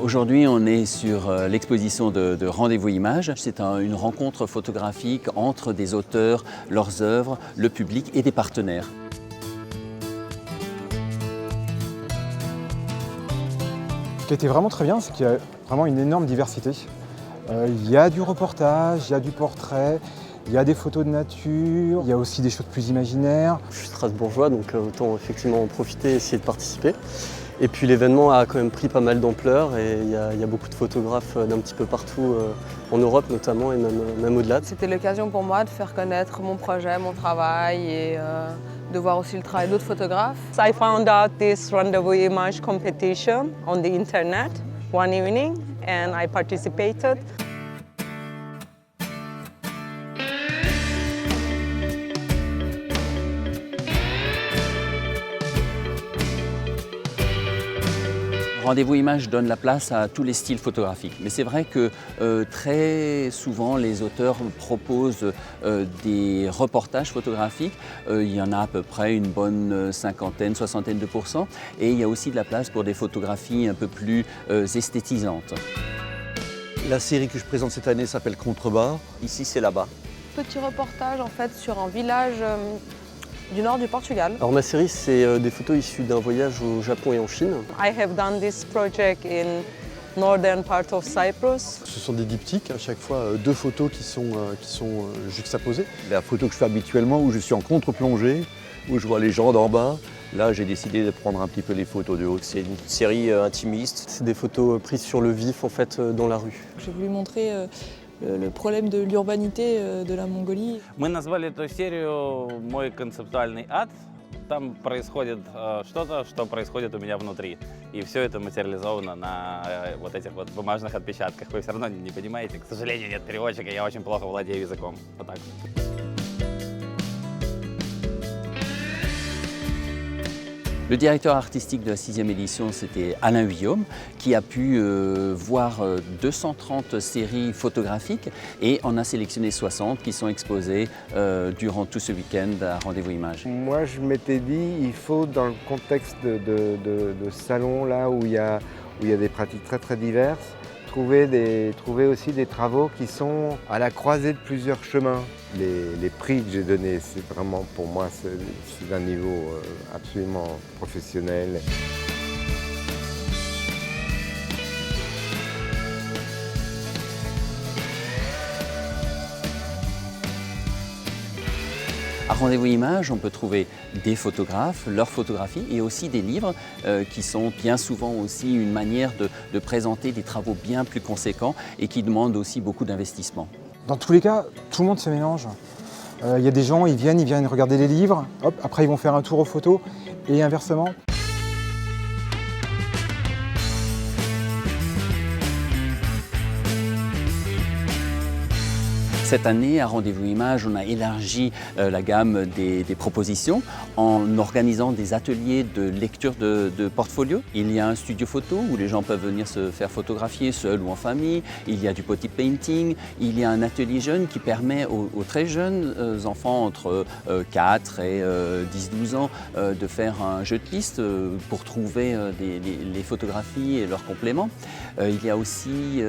Aujourd'hui, on est sur l'exposition de Rendez-vous Images. C'est une rencontre photographique entre des auteurs, leurs œuvres, le public et des partenaires. Ce qui était vraiment très bien, c'est qu'il y a vraiment une énorme diversité. Il y a du reportage, il y a du portrait, il y a des photos de nature, il y a aussi des choses plus imaginaires. Je suis strasbourgeois, donc autant effectivement en profiter et essayer de participer. Et puis l'événement a quand même pris pas mal d'ampleur et il y a beaucoup de photographes d'un petit peu partout en Europe notamment et même au-delà. C'était l'occasion pour moi de faire connaître mon projet, mon travail et de voir aussi le travail d'autres photographes. I found out this rendezvous image competition on the internet one evening and I participated. Rendez-vous Images donne la place à tous les styles photographiques. Mais c'est vrai que très souvent, les auteurs proposent des reportages photographiques. Il y en a à peu près une bonne cinquantaine, soixantaine de %. Et il y a aussi de la place pour des photographies un peu plus esthétisantes. La série que je présente cette année s'appelle Contrebas. Ici c'est là-bas. Petit reportage en fait sur un village du nord du Portugal. Alors ma série c'est des photos issues d'un voyage au Japon et en Chine. I have done this project in northern part of Cyprus. Ce sont des diptyques, à chaque fois deux photos qui sont juxtaposées. La photo que je fais habituellement où je suis en contre-plongée, où je vois les gens d'en bas. Là, j'ai décidé de prendre un petit peu les photos de haut. C'est une série intimiste. C'est des photos prises sur le vif en fait dans la rue. J'ai voulu montrer le problème de l'urbanité de la Mongolie. Мы назвали эту серию «Мой концептуальный ад». Там происходит что-то, что происходит у меня внутри. И все это материализовано на вот этих вот бумажных отпечатках. Вы все равно не понимаете. К сожалению, нет переводчика, я очень плохо владею языком. Вот так. Le directeur artistique de la 6e édition, c'était Alain Vuillaume, qui a pu voir 230 séries photographiques et en a sélectionné 60 qui sont exposées durant tout ce week-end à Rendez-vous Images. Moi, je m'étais dit, il faut, dans le contexte de salon là où il y a des pratiques très très diverses, trouver aussi des travaux qui sont à la croisée de plusieurs chemins. Les prix que j'ai donnés, c'est vraiment pour moi, c'est d'un niveau absolument professionnel. À Rendez-vous Images, on peut trouver des photographes, leurs photographies et aussi des livres qui sont bien souvent aussi une manière de présenter des travaux bien plus conséquents et qui demandent aussi beaucoup d'investissement. Dans tous les cas, tout le monde se mélange. Il y a des gens, ils viennent regarder les livres, hop, après ils vont faire un tour aux photos et inversement. Cette année, à Rendez-vous Images, on a élargi la gamme des propositions en organisant des ateliers de lecture de portfolio. Il y a un studio photo où les gens peuvent venir se faire photographier seuls ou en famille. Il y a du potty painting. Il y a un atelier jeune qui permet aux très jeunes enfants entre 4 et 10-12 ans de faire un jeu de piste pour trouver les photographies et leurs compléments. Il y a aussi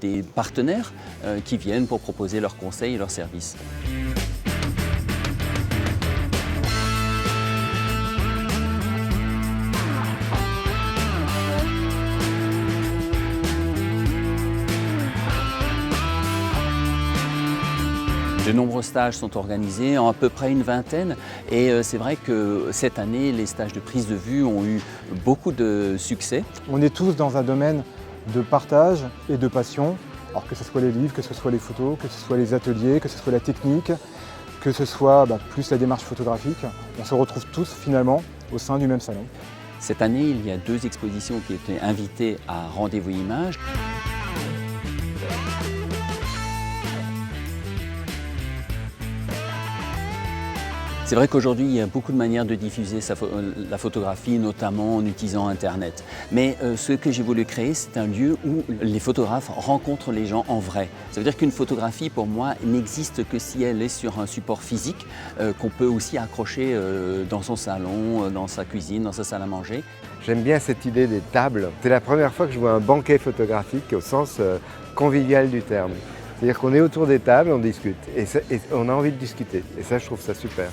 des partenaires qui viennent pour proposer leurs conseils et leurs services. De nombreux stages sont organisés, en à peu près une vingtaine, et c'est vrai que cette année, les stages de prise de vue ont eu beaucoup de succès. On est tous dans un domaine de partage et de passion. Alors que ce soit les livres, que ce soit les photos, que ce soit les ateliers, que ce soit la technique, que ce soit plus la démarche photographique, on se retrouve tous finalement au sein du même salon. Cette année, il y a 2 expositions qui étaient invitées à Rendez-vous Images. C'est vrai qu'aujourd'hui, il y a beaucoup de manières de diffuser la photographie, notamment en utilisant Internet. Mais ce que j'ai voulu créer, c'est un lieu où les photographes rencontrent les gens en vrai. Ça veut dire qu'une photographie, pour moi, n'existe que si elle est sur un support physique qu'on peut aussi accrocher dans son salon, dans sa cuisine, dans sa salle à manger. J'aime bien cette idée des tables. C'est la première fois que je vois un banquet photographique au sens convivial du terme. C'est-à-dire qu'on est autour des tables, on discute et on a envie de discuter. Et ça, je trouve ça super.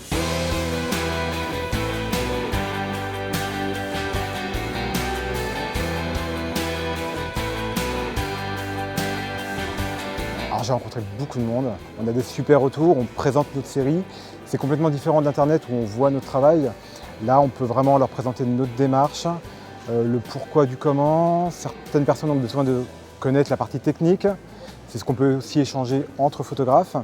Alors j'ai rencontré beaucoup de monde, on a des super retours, on présente notre série. C'est complètement différent de l'Internet où on voit notre travail. Là, on peut vraiment leur présenter notre démarche, le pourquoi du comment. Certaines personnes ont besoin de connaître la partie technique. C'est ce qu'on peut aussi échanger entre photographes.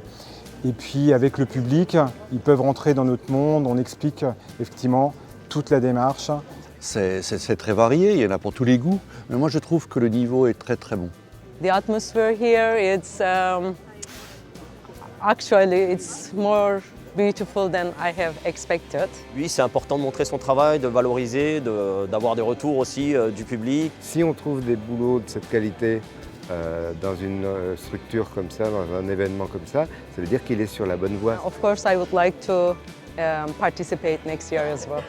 Et puis avec le public, ils peuvent rentrer dans notre monde, on explique effectivement toute la démarche. C'est très varié, il y en a pour tous les goûts. Mais moi, je trouve que le niveau est très très bon. The atmosphere here, actually it's more beautiful than I have expected. Oui, c'est important de montrer son travail, de valoriser, d'avoir des retours aussi du public. Si on trouve des boulots de cette qualité dans une structure comme ça, dans un événement comme ça veut dire qu'il est sur la bonne voie. Of course, I would like to participate next year as well.